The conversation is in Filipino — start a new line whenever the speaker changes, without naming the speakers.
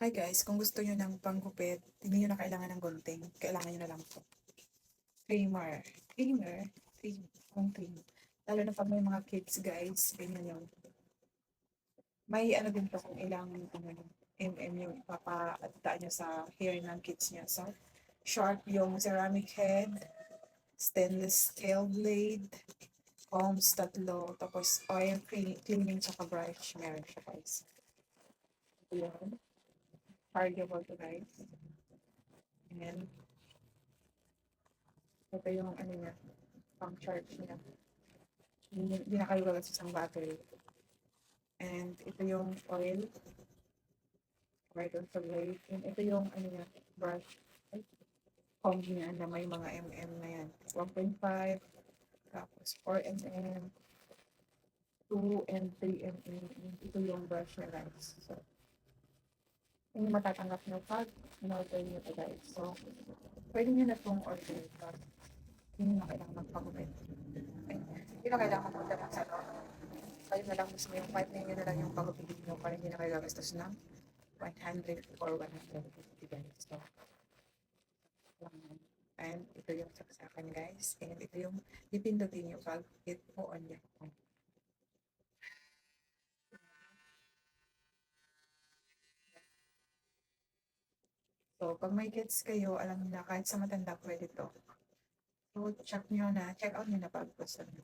Hi guys, kung gusto nyo ng panggupit, hindi nyo na kailangan ng gunting. Kailangan nyo na lang ito. Trimmer. Trimmer. Trim. Lalo na pag may mga kids guys, ganyan yun. May ano din to kung ilang yung ipapataan nyo sa hair ng kids nyo. So, sharp yung ceramic head, stainless steel blade, combs tatlo, tapos oil cleaning tsaka brush. Meron siya guys. Ito yun. Chargeable to guys. And ito yung ano niya, pang charge niya. Hindi na kayo gagas isang battery. And ito yung oil. Right on the blade. And ito yung ano niya, brush. Ay, comb niya na may mga na yan. 1.5, tapos 4 2 and 3 And ito yung brush niya guys. So, hindi matatanggap nyo pag in-order nyo ito guys. So, pwede nyo na itong order. Hindi na kailangan magpagupit. Hindi na kailangan magpunta ng salon. Kayo na lang mismo yung partner nyo na lang yung pagupit nyo para hindi na kayo gagastos ng 100 or 150 guys. So, and ito yung saksakan guys. And ito yung pipindutin nyo pag hit mo on yan. So, pag may kids kayo, alam nyo na kahit sa matanda pwede to. So, check out nyo na pag gusto nyo.